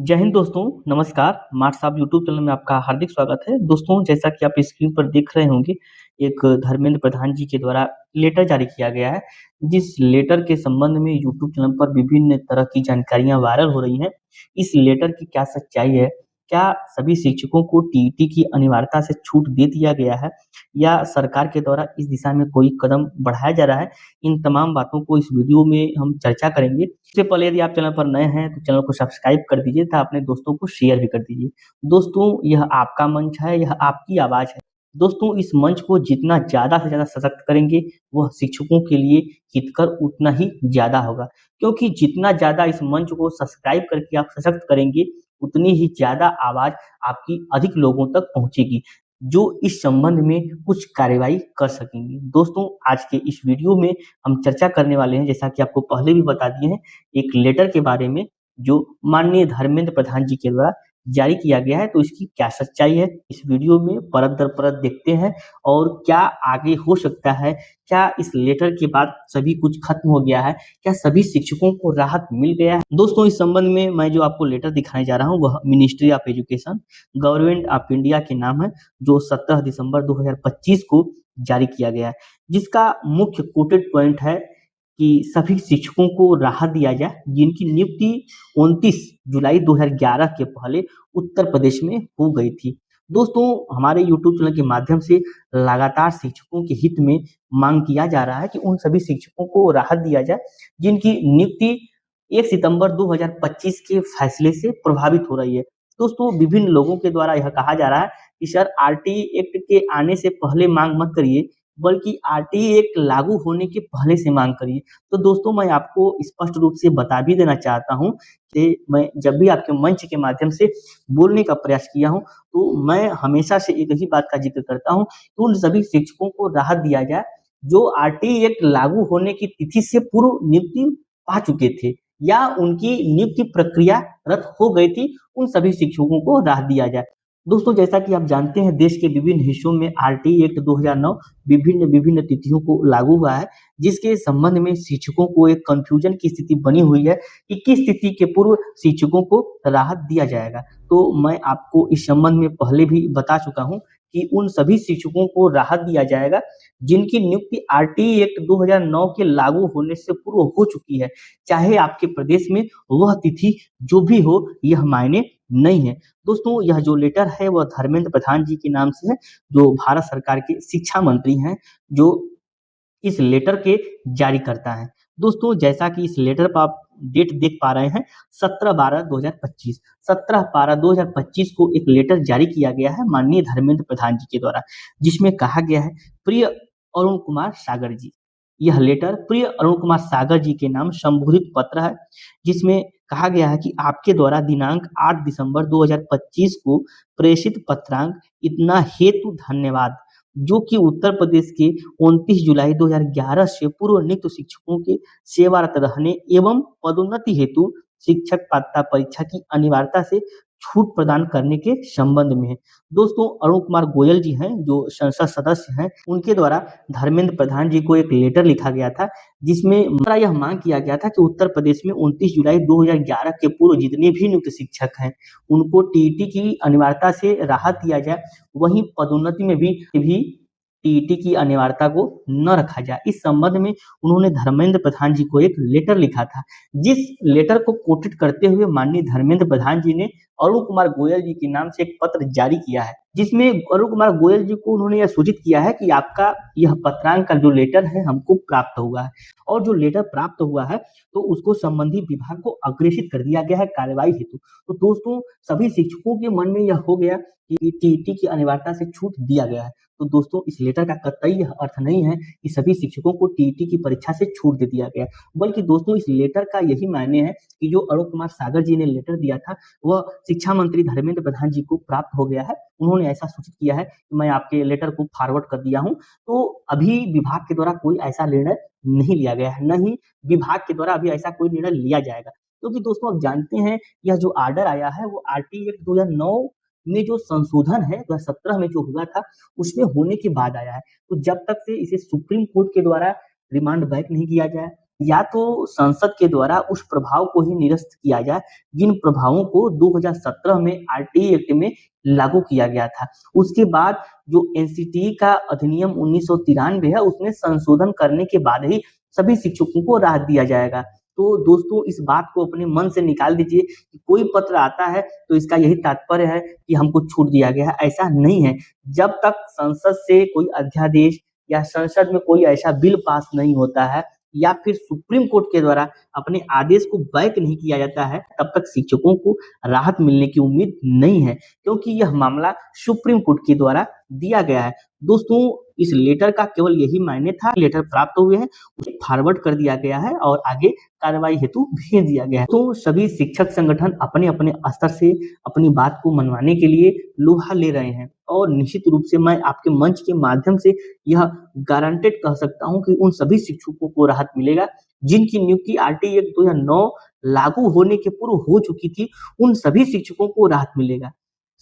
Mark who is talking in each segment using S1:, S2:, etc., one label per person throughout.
S1: जय हिंद दोस्तों, नमस्कार। मार्ट साहब यूट्यूब चैनल में आपका हार्दिक स्वागत है। दोस्तों, जैसा कि आप स्क्रीन पर देख रहे होंगे, एक धर्मेंद्र प्रधान जी के द्वारा लेटर जारी किया गया है, जिस लेटर के संबंध में यूट्यूब चैनल पर विभिन्न तरह की जानकारियाँ वायरल हो रही हैं। इस लेटर की क्या सच्चाई है? क्या सभी शिक्षकों को टीईटी की अनिवार्यता से छूट दे दिया गया है या सरकार के द्वारा इस दिशा में कोई कदम बढ़ाया जा रहा है? इन तमाम बातों को इस वीडियो में हम चर्चा करेंगे। इससे पहले यदि आप चैनल पर नए हैं तो चैनल को सब्सक्राइब कर दीजिए तथा अपने दोस्तों को शेयर भी कर दीजिए। दोस्तों, यह आपका मंच है, यह आपकी आवाज़ है। दोस्तों, इस मंच को जितना ज़्यादा से ज़्यादा सशक्त करेंगे, वह शिक्षकों के लिए हितकर उतना ही ज़्यादा होगा। क्योंकि जितना ज़्यादा इस मंच को सब्सक्राइब करके आप सशक्त करेंगे, उतनी ही ज़्यादा आवाज़ आपकी अधिक लोगों तक पहुँचेगी, जो इस संबंध में कुछ कार्रवाई कर सकेंगे। दोस्तों, आज के इस वीडियो में हम चर्चा करने वाले हैं, जैसा कि आपको पहले भी बता दिए हैं, एक लेटर के बारे में जो माननीय धर्मेंद्र प्रधान जी के द्वारा जारी किया गया है। तो इसकी क्या सच्चाई है, इस वीडियो में परत दर परत देखते हैं और क्या आगे हो सकता है। क्या इस लेटर के बाद सभी कुछ खत्म हो गया है? क्या सभी शिक्षकों को राहत मिल गया है? दोस्तों, इस संबंध में मैं जो आपको लेटर दिखाने जा रहा हूँ, वह ministry of education, government of India के नाम है, जो 17 दिसंबर 2025 को जारी किया गया है, जिसका मुख्य कोटेड पॉइंट है कि सभी शिक्षकों को राहत दिया जाए जिनकी नियुक्ति 29 जुलाई 2011 के पहले उत्तर प्रदेश में हो गई थी। दोस्तों, हमारे यूट्यूब चैनल के माध्यम से लगातार शिक्षकों के हित में मांग किया जा रहा है कि उन सभी शिक्षकों को राहत दिया जाए जिनकी नियुक्ति 1 सितंबर 2025 के फैसले से प्रभावित हो रही है। दोस्तों, विभिन्न लोगों के द्वारा यह कहा जा रहा है कि सर, आरटीई एक्ट के आने से पहले मांग मत करिए, बल्कि आरटीई एक्ट लागू होने के पहले से मांग करिए। तो दोस्तों, मैं आपको स्पष्ट रूप से बता भी देना चाहता हूँ कि मैं जब भी आपके मंच के माध्यम से बोलने का प्रयास किया हूँ, तो मैं हमेशा से एक ही बात का ज़िक्र करता हूँ कि उन सभी शिक्षकों को राहत दिया जाए, जो आरटीई एक्ट लागू होने की तिथि से पूर्व नियुक्ति पा चुके थे या उनकी नियुक्ति प्रक्रिया रद्द हो गई थी, उन सभी शिक्षकों को राहत दिया जाए। दोस्तों, जैसा कि आप जानते हैं, देश के विभिन्न हिस्सों में आरटीई एक्ट 2009 विभिन्न तिथियों को लागू हुआ है, जिसके संबंध में शिक्षकों को एक कन्फ्यूजन की स्थिति बनी हुई है कि किस तिथि के पूर्व शिक्षकों को राहत दिया जाएगा। तो मैं आपको इस संबंध में पहले भी बता चुका हूँ कि उन सभी शिक्षकों को राहत दिया जाएगा जिनकी नियुक्ति आरटीई एक्ट 2009 के लागू होने से पूर्व हो चुकी है। चाहे आपके प्रदेश में वह तिथि जो भी हो, यह मायने नहीं है। दोस्तों, यह जो लेटर है वह धर्मेंद्र प्रधान जी के नाम से है, जो भारत सरकार के शिक्षा मंत्री हैं, जो इस लेटर के जारी करता है। दोस्तों, जैसा कि इस लेटर पर आप डेट देख पा रहे हैं, 17/12/2025, 17/12/2025 को एक लेटर जारी किया गया है माननीय धर्मेंद्र प्रधान जी के द्वारा, जिसमें कहा गया है, प्रिय अरुण कुमार सागर जी। यह लेटर प्रिय अरुण कुमार सागर जी के नाम संबोधित पत्र है, जिसमें कहा गया है कि आपके द्वारा दिनांक 8 दिसंबर 2025 को प्रेषित पत्रांक इतना हेतु धन्यवाद, जो कि उत्तर प्रदेश के 29 जुलाई 2011 से पूर्व नियुक्त शिक्षकों के सेवारत रहने एवं पदोन्नति हेतु शिक्षक पात्रता परीक्षा की अनिवार्यता से छूट प्रदान करने के संबंध में है। दोस्तों, अरुण कुमार गोयल जी हैं, जो संसद सदस्य हैं, उनके द्वारा धर्मेंद्र प्रधान जी को एक लेटर लिखा गया था, जिसमें यह मांग किया गया था कि उत्तर प्रदेश में 29 जुलाई 2011 के पूर्व जितने भी नियुक्त शिक्षक हैं, उनको टीईटी की अनिवार्यता से राहत दिया जाए, वहीं पदोन्नति में भी टीईटी की अनिवार्यता को न रखा जाए। इस संबंध में उन्होंने धर्मेंद्र प्रधान जी को एक लेटर लिखा था, जिस लेटर को कोटेड करते हुए माननीय धर्मेंद्र प्रधान जी ने अरुण कुमार गोयल जी के नाम से एक पत्र जारी किया है, जिसमें अरुण कुमार गोयल जी को उन्होंने यह सूचित किया है कि आपका यह पत्रांक का जो लेटर है हमको प्राप्त हुआ है, और जो लेटर प्राप्त हुआ है तो उसको संबंधित विभाग को अग्रेसित कर दिया गया है कार्रवाई हेतु। तो दोस्तों, सभी शिक्षकों के मन में यह हो गया कि टीईटी की अनिवार्यता से छूट दिया गया है। तो दोस्तों, इस लेटर का कतई यह अर्थ नहीं है कि सभी शिक्षकों को टीईटी की परीक्षा से छूट दे दिया गया, बल्कि दोस्तों, इस लेटर का यही मायने है कि जो अरुण कुमार सागर जी ने लेटर दिया था, वह शिक्षा मंत्री धर्मेंद्र प्रधान जी को प्राप्त हो गया है। उन्होंने ऐसा सूचित किया है कि मैं आपके लेटर को फॉरवर्ड कर दिया हूँ। तो अभी विभाग के द्वारा कोई ऐसा निर्णय नहीं लिया गया है, न ही विभाग के द्वारा अभी ऐसा कोई निर्णय लिया जाएगा, क्योंकि दोस्तों, आप जानते हैं, यह जो ऑर्डर आया है वो आरटीई एक्ट 2009 में जो संशोधन है 2017 में जो हुआ था, उसमें होने के बाद आया है। तो जब तक से इसे सुप्रीम कोर्ट के द्वारा रिमांड बैक नहीं किया जाए, या तो संसद के द्वारा उस प्रभाव को ही निरस्त किया जाए, जिन प्रभावों को 2017 में आरटीई एक्ट में लागू किया गया था। उसके बाद जो एनसीटीई का अधिनियम 1993 है, उसमें संशोधन करने के बाद ही सभी शिक्षकों को राहत दिया जाएगा। तो दोस्तों, इस बात को अपने मन से निकाल दीजिए कि कोई पत्र आता है तो इसका यही तात्पर्य है कि हमको छूट दिया गया है, ऐसा नहीं है। जब तक संसद से कोई अध्यादेश या संसद में कोई ऐसा बिल पास नहीं होता है या फिर सुप्रीम कोर्ट के द्वारा अपने आदेश को बैक नहीं किया जाता है, तब तक शिक्षकों को राहत मिलने की उम्मीद नहीं है, क्योंकि यह मामला सुप्रीम कोर्ट के द्वारा दिया गया है। दोस्तों, इस लेटर का केवल यही मायने था, लेटर प्राप्त हुए हैं, उसे फॉरवर्ड कर दिया गया है और आगे कार्रवाई हेतु भेज दिया गया है। तो सभी शिक्षक संगठन अपने अपने स्तर से अपनी बात को मनवाने के लिए लोहा ले रहे हैं और निश्चित रूप से मैं आपके मंच के माध्यम से यह गारंटेड कह सकता हूं कि उन सभी शिक्षकों को राहत मिलेगा जिनकी नियुक्ति आरटीई एक्ट 2009 लागू होने के पूर्व हो चुकी थी। उन सभी शिक्षकों को राहत मिलेगा।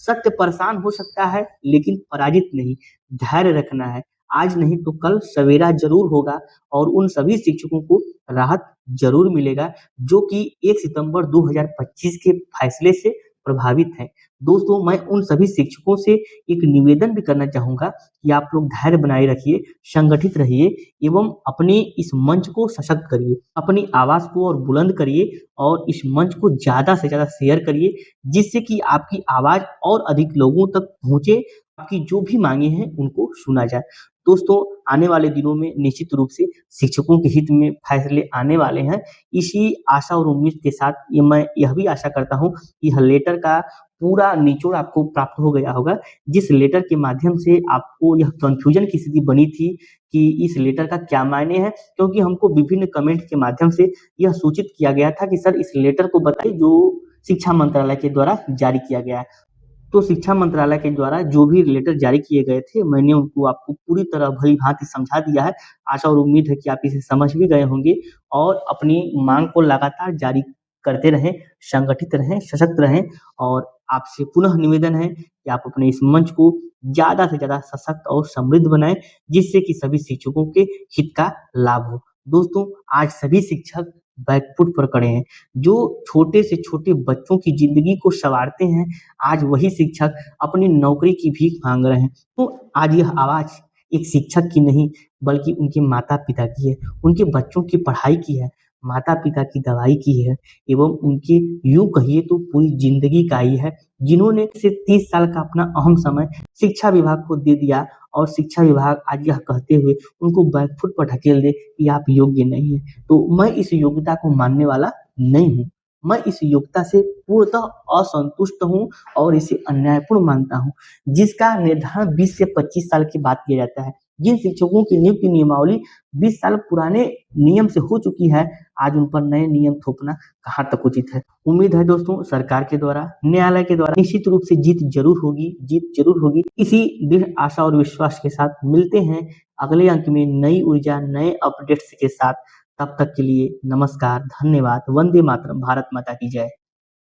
S1: सत्य परेशान हो सकता है, लेकिन पराजित नहीं, धैर्य रखना है। आज नहीं तो कल सवेरा जरूर होगा और उन सभी शिक्षकों को राहत जरूर मिलेगा जो कि 1 सितंबर 2025 के फैसले से प्रभावित हैं। दोस्तों, मैं उन सभी शिक्षकों से एक निवेदन भी करना चाहूँगा कि आप लोग धैर्य बनाए रखिए, संगठित रहिए एवं अपने इस मंच को सशक्त करिए। अपनी आवाज़ को और बुलंद करिए और इस मंच को ज़्यादा से ज़्यादा शेयर करिए, जिससे कि आपकी आवाज़ और अधिक लोगों तक पहुँचे, आपकी जो भी माँगे हैं उनको सुना जाए। दोस्तों, आने वाले दिनों में निश्चित रूप से शिक्षकों के हित में फैसले आने वाले हैं। इसी आशा और उम्मीद के साथ मैं यह भी आशा करता हूँ कि यह लेटर का पूरा निचोड़ आपको प्राप्त हो गया होगा, जिस लेटर के माध्यम से आपको यह कन्फ्यूजन की स्थिति बनी थी कि इस लेटर का क्या मायने है, क्योंकि हमको विभिन्न कमेंट के माध्यम से यह सूचित किया गया था कि सर इस लेटर को बताइए जो शिक्षा मंत्रालय के द्वारा जारी किया गया है। तो शिक्षा मंत्रालय के द्वारा जो भी लेटर जारी किए गए थे, मैंने उनको आपको पूरी तरह भली-भाँति समझा दिया है। आशा और उम्मीद है कि आप इसे समझ भी गए होंगे और अपनी माँग को लगातार जारी करते रहें, संगठित रहें, सशक्त रहें और आपसे पुनः निवेदन है कि आप अपने इस मंच को ज़्यादा से ज़्यादा सशक्त और समृद्ध बनाएँ, जिससे कि सभी शिक्षकों के हित का लाभ हो। दोस्तों, आज सभी शिक्षक बैकफुट पर खड़े हैं। जो छोटे से छोटे बच्चों की ज़िंदगी को सँवारते हैं, आज वही शिक्षक अपनी नौकरी की भीख माँग रहे हैं। तो आज यह आवाज़ एक शिक्षक की नहीं, बल्कि उनके माता-पिता की है, उनके बच्चों की पढ़ाई की है, माता-पिता की दवाई की है एवं उनके यूँ कहिए तो पूरी ज़िंदगी का ही है, जिन्होंने सिर्फ़ 30 साल का अपना अहम समय शिक्षा विभाग को दे दिया और शिक्षा विभाग आज यह कहते हुए उनको बैकफुट पर ढकेल दे कि आप योग्य नहीं हैं। तो मैं इस योग्यता को मानने वाला नहीं हूँ। मैं इस योग्यता से पूर्णतः असंतुष्ट हूँ और इसे अन्यायपूर्ण मानता हूँ, जिसका निर्धारण 20 से 25 साल के बाद किया जाता है। जिन शिक्षकों की नियुक्ति नियमावली 20 साल पुराने नियम से हो चुकी है, आज उन पर नए नियम थोपना कहाँ तक उचित है। उम्मीद है दोस्तों, सरकार के द्वारा, न्यायालय के द्वारा निश्चित रूप से जीत जरूर होगी, जीत जरूर होगी। इसी दृढ़ आशा और विश्वास के साथ मिलते हैं अगले अंक में नई ऊर्जा, नए अपडेट्स के साथ। तब तक के लिए नमस्कार, धन्यवाद, वंदे मातरम, भारत माता की जय।